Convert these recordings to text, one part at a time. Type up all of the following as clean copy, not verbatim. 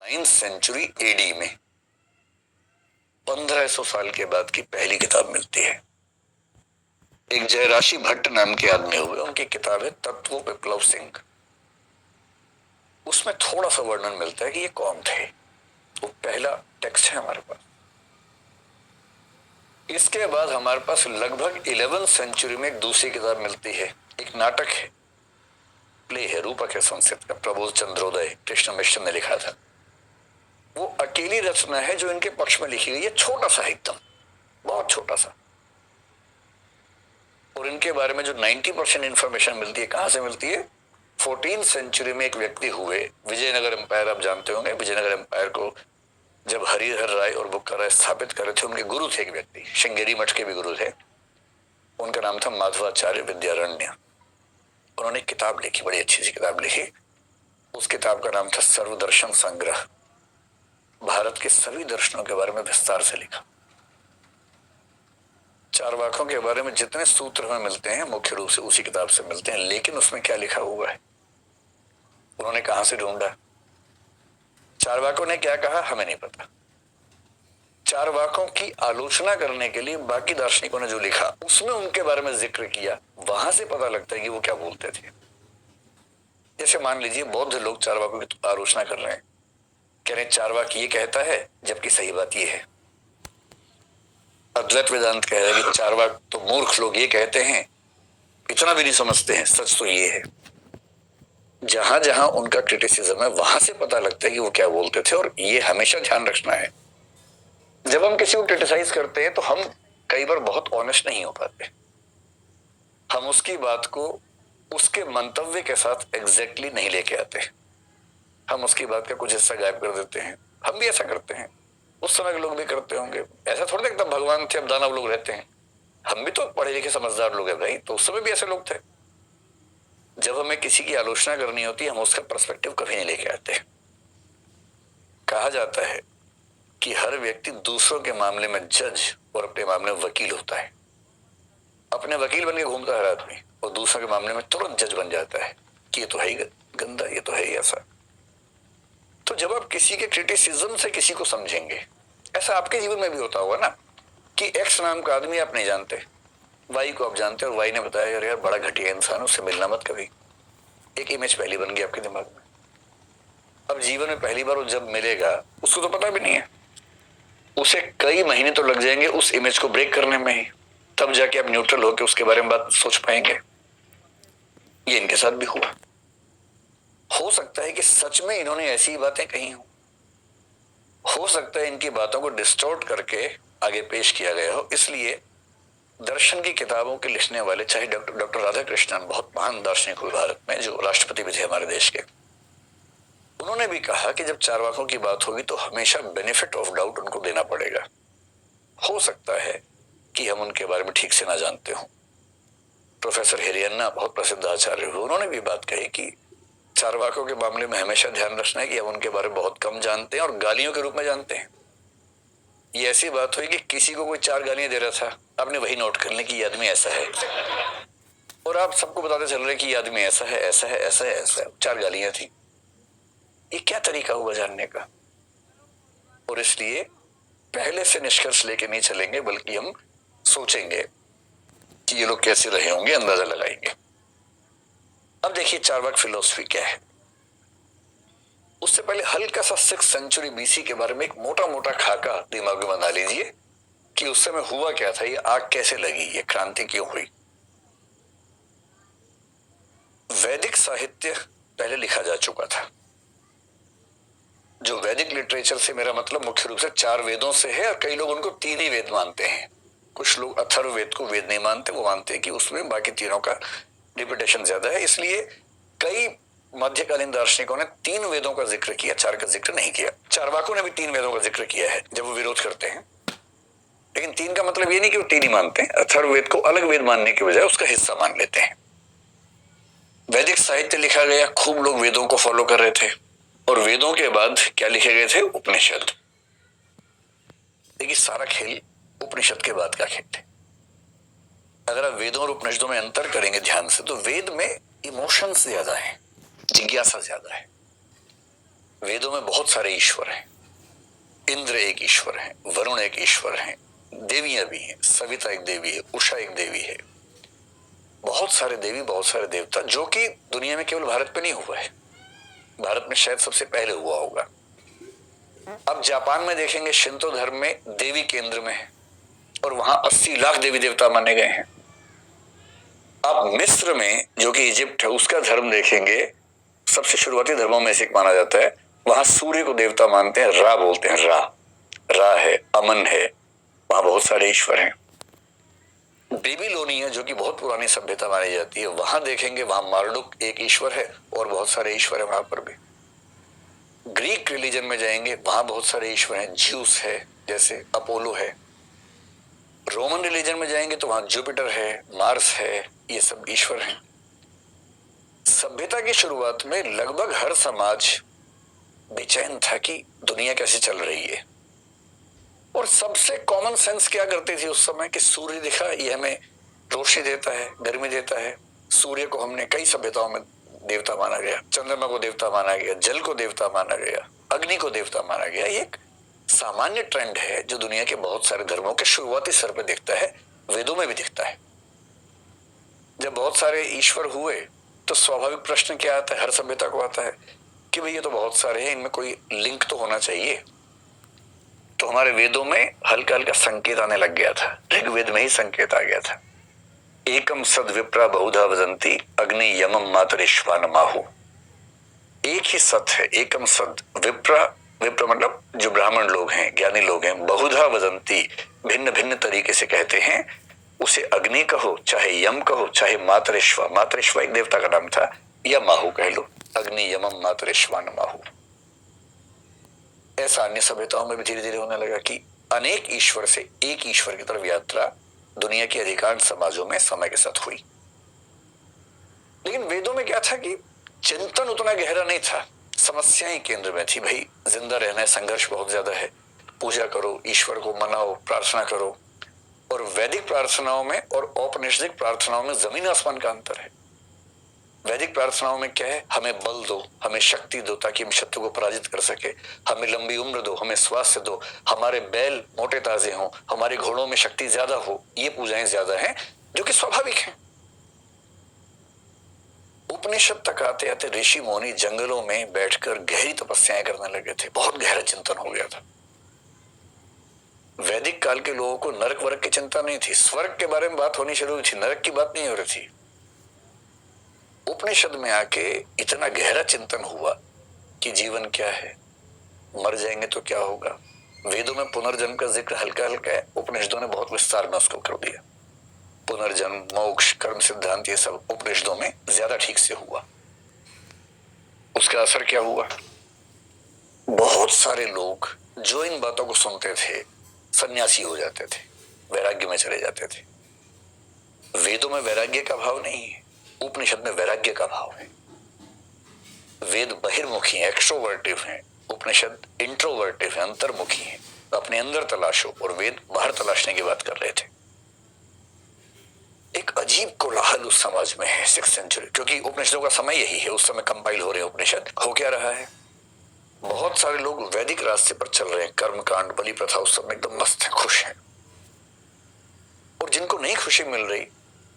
9th century AD में 1500 साल के बाद की पहली किताब मिलती है। एक जयराशि भट्ट नाम के आदमी हुए, उनकी किताब है तत्व विप्लव सिंह। उसमें थोड़ा सा वर्णन मिलता है कि ये कौन थे। वो पहला टेक्स्ट है हमारे पास। इसके बाद हमारे पास लगभग 11th सेंचुरी में एक दूसरी किताब मिलती है। एक नाटक है, प्ले है, रूपक है संस्कृत का, प्रबोध चंद्रोदय कृष्ण मिश्र ने लिखा था। वो अकेली रचना है जो इनके पक्ष में लिखी गई है। छोटा सा, एकदम बहुत छोटा सा। और इनके बारे में जो 90% इंफॉर्मेशन मिलती है, कहां से मिलती है? 14th सेंचुरी में एक व्यक्ति हुए, विजयनगर एम्पायर, आप जानते होंगे। विजयनगर एम्पायर को जब हरिहर राय और बुक्का राय स्थापित कर रहे थे, उनके गुरु थे एक व्यक्ति, श्रृंगेरी मठ के भी गुरु थे। उनका नाम था माधवाचार्य विद्यारण्य। उन्होंने किताब लिखी, बड़ी अच्छी सी किताब लिखी। उस किताब का नाम था सर्वदर्शन संग्रह। भारत के सभी दर्शनों के बारे में विस्तार से लिखा। चारवाकों के बारे में जितने सूत्र हमें मिलते हैं मुख्य रूप से उसी किताब से मिलते हैं। लेकिन उसमें क्या लिखा हुआ है, उन्होंने कहां से ढूंढा, चारवाकों ने क्या कहा, हमें नहीं पता। चारवाकों की आलोचना करने के लिए बाकी दार्शनिकों ने जो लिखा, उसमें उनके बारे में जिक्र किया। वहां से पता लगता है कि वो क्या बोलते थे। जैसे मान लीजिए बौद्ध लोग चारवाकों की आलोचना कर रहे हैं, कह रहे चारवाक ये कहता है जबकि सही बात ये है। अद्वैत वेदांत कह रहे हैं कि चारवाक तो मूर्ख लोग ये कहते हैं, इतना भी नहीं समझते हैं, सच तो ये है। जहां जहां उनका क्रिटिसिज्म है वहां से पता लगता है कि वो क्या बोलते थे। और ये हमेशा ध्यान रखना है, जब हम किसी को क्रिटिसाइज करते हैं तो हम कई बार बहुत ऑनेस्ट नहीं हो पाते। हम उसकी बात को उसके मंतव्य के साथ एग्जैक्टली नहीं लेके आते। हम उसकी बात का कुछ हिस्सा गायब कर देते हैं। हम भी ऐसा करते हैं, उस समय के लोग भी करते होंगे। ऐसा थोड़ा एकदम भगवान थे अब दानव लोग रहते हैं। हम भी तो पढ़े लिखे समझदार लोग हैं भाई, तो उस समय भी ऐसे लोग थे। जब हमें किसी की आलोचना करनी होती है, हम उसका पर्सपेक्टिव कभी नहीं लेके आते। कहा जाता है कि हर व्यक्ति दूसरों के मामले में जज और अपने मामले में वकील होता है। अपने वकील बन के घूमता है आदमी, और दूसरों के मामले में तुरंत जज बन जाता है कि ये तो है ही गंदा, ये तो है ही ऐसा। तो जब आप किसी के क्रिटिसिज्म से किसी को समझेंगे, ऐसा आपके जीवन में भी होता होगा ना कि एक्स नाम का आदमी आप नहीं जानते, वाई को आप जानते हो, और वाई ने बताया यार बड़ा घटिया इंसान, उससे मिलना मत कभी। एक इमेज पहली बन गई आपके दिमाग में। अब जीवन में पहली बार वो जब मिलेगा, उसको तो पता भी नहीं है, उसे कई महीने तो लग जाएंगे उस इमेज को ब्रेक करने में ही, तब जाके आप न्यूट्रल होकर उसके बारे में बात सोच पाएंगे। ये इनके साथ भी हुआ। हो सकता है कि सच में इन्होंने ऐसी बातें कही हो सकता है इनकी बातों को डिस्टॉर्ट करके आगे पेश किया गया हो। इसलिए दर्शन की किताबों के लिखने वाले, चाहे डॉक्टर राधा कृष्णन, बहुत महान दार्शनिक हुए भारत में, जो राष्ट्रपति भी थे हमारे देश के, उन्होंने भी कहा कि जब चारवाकों की बात होगी तो हमेशा बेनिफिट ऑफ डाउट उनको देना पड़ेगा। हो सकता है कि हम उनके बारे में ठीक से ना जानते हो। प्रोफेसर हिरियन्ना बहुत प्रसिद्ध आचार्य हुए, उन्होंने भी बात कही कि चारवाकों के मामले में हमेशा ध्यान रखना है कि हम उनके बारे में बहुत कम जानते हैं और गालियों के रूप में जानते हैं। ये ऐसी बात हुई कि किसी को कोई 4 गालियां दे रहा था, आपने वही नोट कर ली कि ये आदमी ऐसा है, और आप सबको बताते चल रहे कि ये आदमी ऐसा है, ऐसा है, ऐसा है, ऐसा है। 4 गालियां थी। ये क्या तरीका हुआ जानने का? और इसलिए पहले से निष्कर्ष लेके नहीं चलेंगे, बल्कि हम सोचेंगे कि ये लोग कैसे रहे होंगे, अंदाजा लगाएंगे। अब देखिए चारवाक फिलोसफी क्या है। उससे पहले हल्का सा 6th सेंचुरी बीसी के बारे में एक मोटा मोटा खाका दिमाग में बना लीजिए कि उस समय हुआ क्या था, ये आग कैसे लगी, ये क्रांति क्यों हुई। वैदिक साहित्य पहले लिखा जा चुका था। जो वैदिक लिटरेचर से मेरा मतलब मुख्य रूप से 4 वेदों से है, और कई लोग उनको 3 ही वेद मानते हैं। कुछ लोग अथर्ववेद को वेद नहीं मानते, वो मानते हैं कि उसमें बाकी तीनों का रिपीटेशन ज्यादा है। इसलिए कई मध्यकालीन दार्शनिकों ने 3 वेदों का जिक्र किया, 4 का जिक्र नहीं किया। चारवाकों ने भी 3 वेदों का जिक्र किया है जब वो विरोध करते हैं। लेकिन 3 का मतलब ये नहीं कि वो 3 ही मानते हैं। अथर्ववेद को अलग वेद मानने के बजाय उसका हिस्सा मान लेते हैं। वैदिक साहित्य लिखा गया, खूब लोग वेदों को फॉलो कर रहे थे, और वेदों के बाद क्या लिखे गए थे? उपनिषद। देखिए सारा खेल उपनिषद के बाद का खेल है। अगर आप वेदों और उपनिषदों में अंतर करेंगे ध्यान से, तो वेद में इमोशंस ज्यादा है, जिज्ञासा ज्यादा है। वेदों में बहुत सारे ईश्वर हैं। इंद्र एक ईश्वर है, वरुण एक ईश्वर है, देवियां भी हैं, सविता एक देवी है, उषा एक देवी है। बहुत सारे देवी, बहुत सारे देवता, जो कि दुनिया में केवल भारत पे नहीं हुआ है, भारत में शायद सबसे पहले हुआ होगा। अब जापान में देखेंगे, शिंतो धर्म में देवी केंद्र में है और वहां 80 लाख देवी देवता माने गए हैं। अब मिस्र में, जो कि इजिप्ट है, उसका धर्म देखेंगे, सबसे शुरुआती धर्मों में से एक माना जाता है। वहां सूर्य को देवता मानते हैं, रा बोलते हैं, रा है, अमन है, वहां बहुत सारे ईश्वर हैं। बेबीलोनिया, जो कि बहुत पुरानी सभ्यता मानी जाती है, वहां देखेंगे, वहां मार्डुक एक ईश्वर है और बहुत सारे ईश्वर है वहां पर भी। ग्रीक रिलीजन में जाएंगे, वहां बहुत सारे ईश्वर हैं, ज्यूस है, जैसे अपोलो है। रोमन रिलीजन में जाएंगे तो वहां जुपिटर है, मार्स है, ये सब ईश्वर हैं। सभ्यता की शुरुआत में लगभग हर समाज बेचैन था कि दुनिया कैसे चल रही है, और सबसे कॉमन सेंस क्या करती थी उस समय कि सूर्य दिखा, ये हमें रोशनी देता है, गर्मी देता है। सूर्य को हमने कई सभ्यताओं में देवता माना गया, चंद्रमा को देवता माना गया, जल को देवता माना गया, अग्नि को देवता माना गया। ये एक सामान्य ट्रेंड है जो दुनिया के बहुत सारे धर्मों के शुरुआती स्तर पर दिखता है, वेदों में भी दिखता है। जब बहुत सारे ईश्वर हुए तो स्वाभाविक प्रश्न क्या आता है, हर सभ्यता को आता है कि भाई ये तो बहुत सारे हैं, इनमें कोई लिंक तो होना चाहिए। तो हमारे वेदों में हल्का हल्का संकेत आने लग गया था, ऋग्वेद में ही संकेत आ गया था। एकम सद विप्रा बहुधा वदंती अग्नि यमम मातरिश्वान माहु। एक ही सत है, एकम सद। विप्रा, विप्र मतलब जो ब्राह्मण लोग हैं, ज्ञानी लोग हैं, बहुधा वदंती, भिन्न भिन्न तरीके से कहते हैं। उसे अग्नि कहो, चाहे यम कहो, चाहे मातरिश्वा, मातरिश्वा एक देवता का नाम था, या माहु कह लो, अग्नि यमम मातरिश्वान माहु। ऐसा अन्य सभ्यताओं में भी धीरे धीरे होने लगा कि अनेक ईश्वर से एक ईश्वर की तरफ यात्रा दुनिया के अधिकांश समाजों में समय के साथ हुई। लेकिन वेदों में क्या था कि चिंतन उतना गहरा नहीं था, समस्याएं केंद्र में थी। भाई जिंदा रहना है, संघर्ष बहुत ज्यादा है, पूजा करो, ईश्वर को मनाओ, प्रार्थना करो। और वैदिक प्रार्थनाओं में और औपनिषदिक प्रार्थनाओं में जमीन आसमान का अंतर है। वैदिक प्रार्थनाओं में क्या है, हमें बल दो, हमें शक्ति दो ताकि हम शत्रु को पराजित कर सके, हमें लंबी उम्र दो, हमें स्वास्थ्य दो, हमारे बैल मोटे ताजे हों, हमारे घोड़ों में शक्ति ज्यादा हो। ये पूजाएं ज्यादा हैं जो कि स्वाभाविक हैं। उपनिषद तक आते आते ऋषि मुनि जंगलों में बैठकर गहरी तपस्याएं करने लगे थे, बहुत गहरा चिंतन हो गया था। वैदिक काल के लोगों को नरक वर्ग की चिंता नहीं थी, स्वर्ग के बारे में बात होनी शुरू हुई थी, नरक की बात नहीं हो रही थी। उपनिषद में आके इतना गहरा चिंतन हुआ कि जीवन क्या है, मर जाएंगे तो क्या होगा। वेदों में पुनर्जन्म का जिक्र हल्का हल्का है, उपनिषदों ने बहुत विस्तार में उसको कर दिया। पुनर्जन्म, मोक्ष, कर्म सिद्धांत, ये सब उपनिषदों में ज्यादा ठीक से हुआ। उसका असर क्या हुआ, बहुत सारे लोग जो इन बातों को सुनते थे सन्यासी हो जाते थे, वैराग्य में चले जाते थे। वेदों में वैराग्य का भाव नहीं है, उपनिषद में वैराग्य का भाव है। वेद बहिर्मुखी है, एक्सट्रोवर्टिव है, उपनिषद इंट्रोवर्टिव है, अंतर्मुखी है, अपने अंदर तलाशो, और वेद बाहर तलाशने की बात कर रहे थे। एक अजीब कोलाहल उस समाज में है 6th सेंचुरी, क्योंकि उपनिषदों का समय यही है, उस समय कंपाइल हो रहे हैं उपनिषद। हो क्या रहा है, बहुत सारे लोग वैदिक रास्ते पर चल रहे हैं, कर्म कांड, बलि प्रथा, उस सब में एकदम मस्त है, खुश हैं। और जिनको नहीं खुशी मिल रही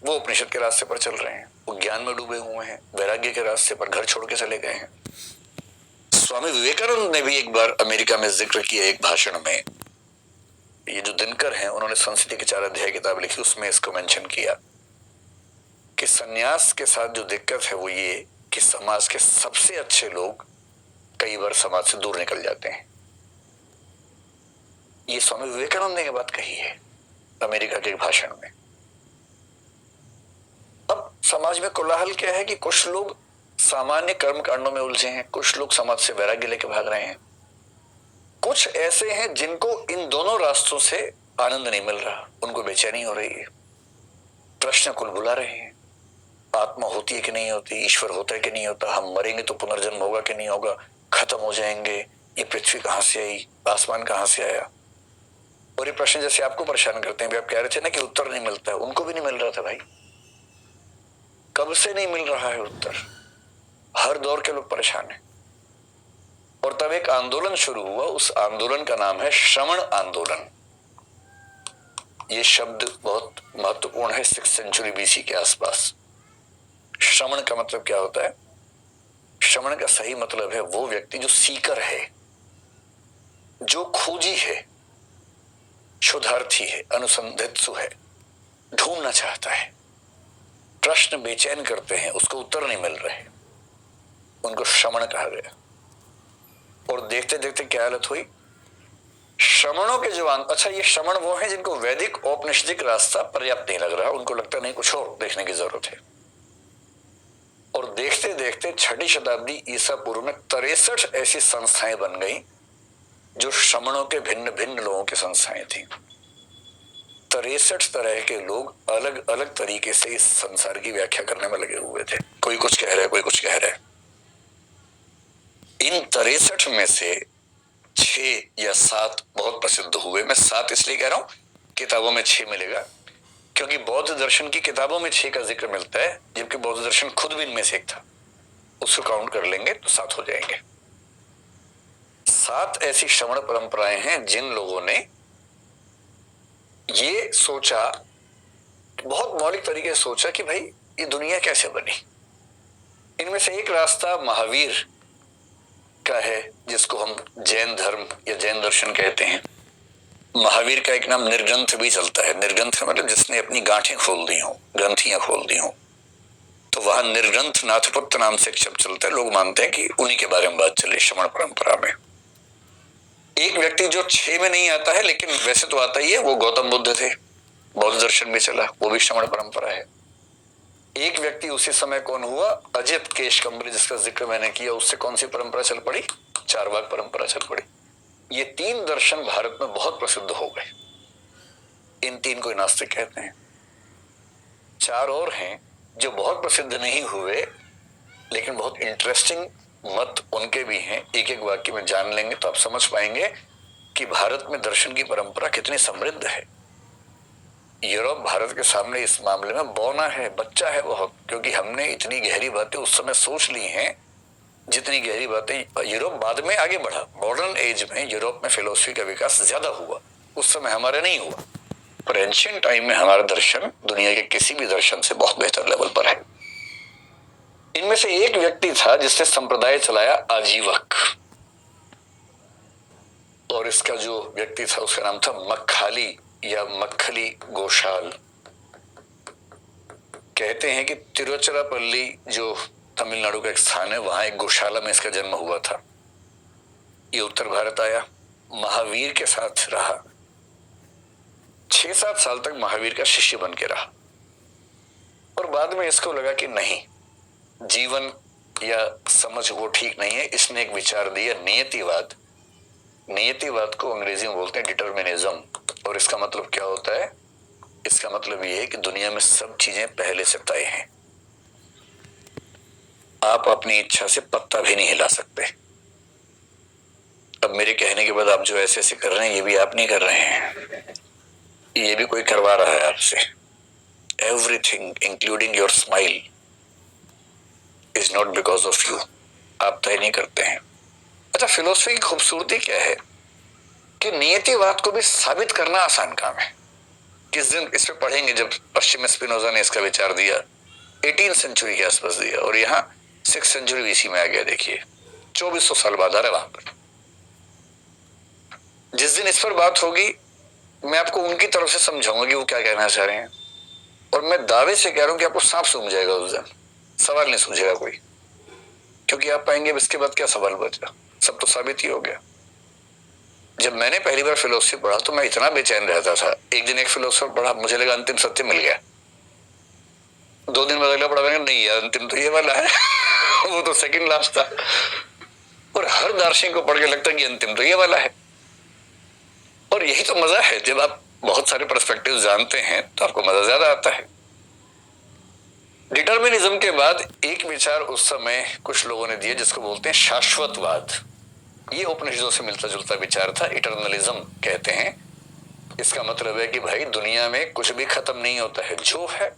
वो उपनिषद के रास्ते पर चल रहे हैं, वो ज्ञान में डूबे हुए हैं, वैराग्य के रास्ते पर घर छोड़ के चले गए हैं। स्वामी विवेकानंद ने भी एक बार अमेरिका में जिक्र किया एक भाषण में, ये जो दिनकर हैं उन्होंने संस्कृति के 4 अध्याय किताब लिखी, उसमें इसको मेंशन किया कि सन्यास के साथ जो दिक्कत है वो ये कि समाज के सबसे अच्छे लोग कई बार समाज से दूर निकल जाते हैं। ये स्वामी विवेकानंद ने ये बात कही है अमेरिका के भाषण में। अब समाज में कोलाहल क्या है कि कुछ लोग सामान्य कर्म कांडों में उलझे हैं, कुछ लोग समाज से वैराग्य लेके भाग रहे हैं, कुछ ऐसे हैं जिनको इन दोनों रास्तों से आनंद नहीं मिल रहा, उनको बेचैनी हो रही है, प्रश्न कुल बुला रहे हैं, आत्मा होती है कि नहीं होती, ईश्वर होता है कि नहीं होता, हम मरेंगे तो पुनर्जन्म होगा कि नहीं होगा, खत्म हो जाएंगे, ये पृथ्वी कहां से आई, आसमान कहां से आया। और ये प्रश्न जैसे आपको परेशान करते हैं, आप कह रहे थे ना कि उत्तर नहीं मिलता है, उनको भी नहीं मिल रहा था भाई, कब से नहीं मिल रहा है उत्तर। हर दौर के लोग परेशान हैं। और तब एक आंदोलन शुरू हुआ, उस आंदोलन का नाम है श्रमण आंदोलन। ये शब्द बहुत महत्वपूर्ण है 6th सेंचुरी बीसी के आसपास। श्रमण का मतलब क्या होता है? श्रमण का सही मतलब है वो व्यक्ति जो सीकर है, जो खोजी है, शोधार्थी है, अनुसंधित्सु है, ढूंढना चाहता है, प्रश्न बेचैन करते हैं, उसको उत्तर नहीं मिल रहे, उनको श्रमण कहा गया। और देखते देखते क्या हालत हुई, श्रमणों के जवान, अच्छा ये श्रमण वो हैं जिनको वैदिक औपनिषदिक रास्ता पर्याप्त नहीं लग रहा, उनको लगता नहीं कुछ और देखने की जरूरत है। और देखते देखते 6ठी शताब्दी ईसा पूर्व में 63 ऐसी संस्थाएं बन गई जो श्रमणों के भिन्न भिन्न लोगों की संस्थाएं थी। 63 तरह के लोग अलग अलग तरीके से इस संसार की व्याख्या करने में लगे हुए थे। कोई कुछ कह रहा है, कोई कुछ कह रहा है। इन 63 में से 6 या 7 बहुत प्रसिद्ध हुए। मैं 7 इसलिए कह रहा हूं, किताबों में 6 मिलेगा, क्योंकि बौद्ध दर्शन की किताबों में 6 का जिक्र मिलता है, जबकि बौद्ध दर्शन खुद भी इनमें से एक था। उसको काउंट कर लेंगे तो 7 हो जाएंगे। 7 ऐसी श्रवण परंपराएं हैं जिन लोगों ने ये सोचा, बहुत मौलिक तरीके से सोचा कि भाई ये दुनिया कैसे बनी। इनमें से एक रास्ता महावीर का है, जिसको हम जैन धर्म या जैन दर्शन कहते हैं। महावीर का एक नाम निर्ग्रंथ भी चलता है। निर्ग्रंथ मतलब जिसने अपनी गांठें खोल दी हो, ग्रंथियां खोल दी हो, तो वहां निर्ग्रंथ नाथपुत्र नाम से एक शब्द चलता है। लोग मानते हैं कि उन्हीं के बारे में बात चले श्रवण परंपरा में। एक व्यक्ति जो 6 में नहीं आता है, लेकिन वैसे तो आता ही है, वो गौतम बुद्ध थे। बौद्ध दर्शन भी चला, वो भी श्रवण परंपरा है। एक व्यक्ति उसी समय कौन हुआ? अजित केशकंबली, जिसका जिक्र मैंने किया। उससे कौन सी परंपरा चल पड़ी? चारवाक परंपरा चल पड़ी। ये 3 दर्शन भारत में बहुत प्रसिद्ध हो गए। इन 3 को नास्तिक कहते हैं। 4 और हैं जो बहुत प्रसिद्ध नहीं हुए, लेकिन बहुत इंटरेस्टिंग मत उनके भी हैं। एक एक वाक्य में जान लेंगे तो आप समझ पाएंगे कि भारत में दर्शन की परंपरा कितनी समृद्ध है। यूरोप भारत के सामने इस मामले में बौना है, बच्चा है बहुत, क्योंकि हमने इतनी गहरी बातें उस समय सोच ली हैं जितनी गहरी बातें यूरोप बाद में आगे बढ़ा। मॉडर्न एज में यूरोप में फिलोसफी का विकास ज्यादा हुआ, उस समय हमारे नहीं हुआ। पर एंशिएंट टाइम में हमारा दर्शन दुनिया के किसी भी दर्शन से बहुत बेहतर लेवल पर है। इनमें से एक व्यक्ति था जिसने संप्रदाय चलाया आजीवक, और इसका जो व्यक्ति था उसका नाम था मक्खाली या मक्खली गोशाल। कहते हैं कि तिरुचिरापल्ली जो तमिलनाडु का एक स्थान है, वहां एक गौशाला में इसका जन्म हुआ था। ये उत्तर भारत आया, महावीर के साथ रहा, 6-7 साल तक महावीर का शिष्य बन के रहा। और बाद में इसको लगा कि नहीं, जीवन या समझ वो ठीक नहीं है। इसने एक विचार दिया, नियतिवाद। नियतिवाद को अंग्रेजी में बोलते हैं डिटर्मिनिज्म। और इसका मतलब क्या होता है? इसका मतलब ये है कि दुनिया में सब चीजें पहले से तय हैं। आप अपनी इच्छा से पत्ता भी नहीं हिला सकते। अब मेरे कहने के बाद आप जो ऐसे ऐसे कर रहे हैं, ये भी आप नहीं कर रहे हैं, ये भी कोई करवा रहा है आपसे। Everything including your smile is not because of you. आप तय नहीं करते हैं। अच्छा, फिलोसफी की खूबसूरती क्या है कि नियतिवाद को भी साबित करना आसान काम है। किस दिन इस पे पढ़ेंगे जब पश्चिमी स्पिनोजा ने इसका विचार दिया, 18th सेंचुरी के आसपास दिया, और यहाँ 6th सेंचुरी बीसी में आ गया। देखिए 2400 साल बाद आ रहा है वहां पर। जिस दिन इस पर बात होगी, मैं आपको उनकी तरफ से समझाऊंगा कि वो क्या कहना चाह रहे हैं। और मैं दावे से कह रहा हूं कि आपको सांप सूंघ जाएगा उस दिन, सवाल नहीं सूझेगा कोई, क्योंकि आप पाएंगे इसके बाद क्या सवाल बचा, सब तो साबित ही हो गया। जब मैंने पहली बार फिलोसफी पढ़ा तो मैं इतना बेचैन रहता था। एक दिन एक फिलोसफर पढ़ा, मुझे लगा अंतिम सत्य मिल गया। 2 दिन बाद अगला पढ़ा, मैंने नहीं यार, अंतिम तो ये वाला है वो तो सेकंड लास्ट था। और हर दार्शनिक को पढ़ के लगता कि अंतिम तो ये वाला है। और यही तो मजा है, जब आप बहुत सारे पर्सपेक्टिव जानते हैं तो आपको मजा ज्यादा आता है। डिटर्मिनिज्म के बाद एक विचार उस समय कुछ लोगों ने दिया जिसको बोलते हैं शाश्वतवाद। ये उपनिषदों से मिलता जुलता विचार था, इटर्नलिज्म कहते हैं। इसका मतलब है कि भाई दुनिया में कुछ भी खत्म नहीं होता है, जो है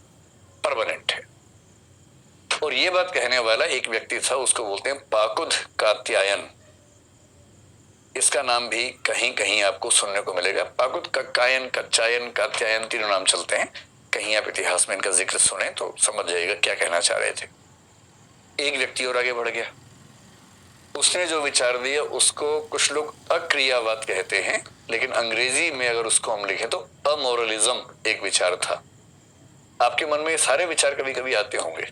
परमानेंट है। और ये बात कहने वाला एक व्यक्ति था, उसको बोलते हैं पाकुद कात्यायन। इसका नाम भी कहीं कहीं आपको सुनने को मिलेगा। पाकुत, कक्कायन, कच्चायन, कात्यायन, तीनों नाम चलते हैं। कहीं आप इतिहास में इनका जिक्र सुने तो समझ जाइएगा क्या कहना चाह रहे थे। एक व्यक्ति और आगे बढ़ गया, उसने जो विचार दिया उसको कुछ लोग अक्रियावाद कहते हैं, लेकिन अंग्रेजी में अगर उसको हम लिखें तो अमोरलिज्म एक विचार था। आपके मन में ये सारे विचार कभी कभी आते होंगे।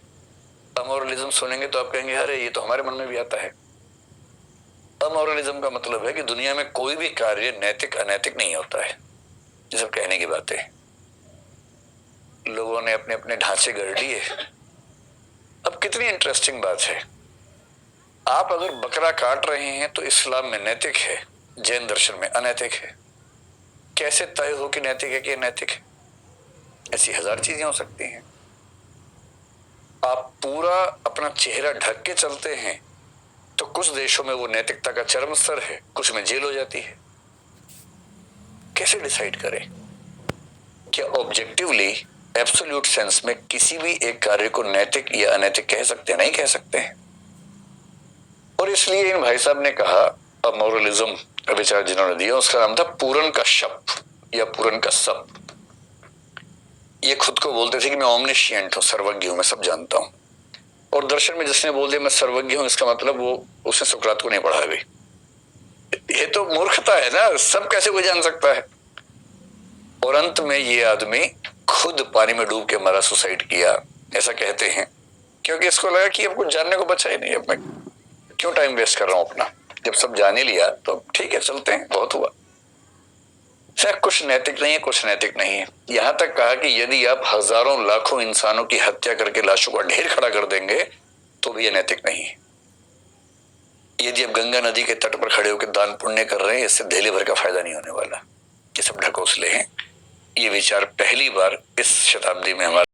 अमोरलिज्म सुनेंगे तो आप कहेंगे अरे ये तो हमारे मन में भी आता है। अमोरलिज्म का मतलब है कि दुनिया में कोई भी कार्य नैतिक अनैतिक नहीं होता है। ये सब कहने की बातें लोगों ने अपने अपने ढांचे गढ़ लिए। अब कितनी इंटरेस्टिंग बात है, आप अगर बकरा काट रहे हैं तो इस्लाम में नैतिक है, जैन दर्शन में अनैतिक है। कैसे तय हो कि नैतिक है कि अनैतिक है? ऐसी हजार चीजें हो सकती हैं। आप पूरा अपना चेहरा ढक के चलते हैं तो कुछ देशों में वो नैतिकता का चरम स्तर है, कुछ में जेल हो जाती है। कैसे डिसाइड करें? क्या ऑब्जेक्टिवली एब्सोल्यूट सेंस में किसी भी एक कार्य को नैतिक या अनैतिक कह सकते हैं? नहीं कह सकते हैं। और इसलिए इन भाई साहब ने कहा, अमोरलिज्म विचार जिन्होंने दिया उसका नाम था पूरन का शप या पूरन का सप। ये खुद को बोलते थे कि मैं ओमनिशिएंट हूं, सर्वज्ञ हूं, मैं सब जानता हूं। और दर्शन में जिसने बोल दिया मैं सर्वज्ञ हूं, इसका मतलब वो उसने सुकरात को नहीं पढ़ा अभी। ये तो मूर्खता है ना, सब कैसे कोई जान सकता है। और अंत में ये आदमी खुद पानी में डूब के मरा, सुसाइड किया, ऐसा कहते हैं, क्योंकि इसको लगा कि अब कुछ जानने को बचा ही नहीं, अब मैं क्यों टाइम वेस्ट कर रहा हूं अपना, जब सब जान ही लिया तो ठीक है चलते हैं, बहुत हुआ। शायद कुछ नैतिक नहीं है, कुछ नैतिक नहीं है। यहां तक कहा कि यदि आप हजारों लाखों इंसानों की हत्या करके लाशों का ढेर खड़ा कर देंगे तो भी यह नैतिक नहीं है। यदि आप गंगा नदी के तट पर खड़े होकर दान पुण्य कर रहे हैं, इससे धेले भर का फायदा नहीं होने वाला। ये सब ढकोसले हैं। ये विचार पहली बार इस शताब्दी में हमारे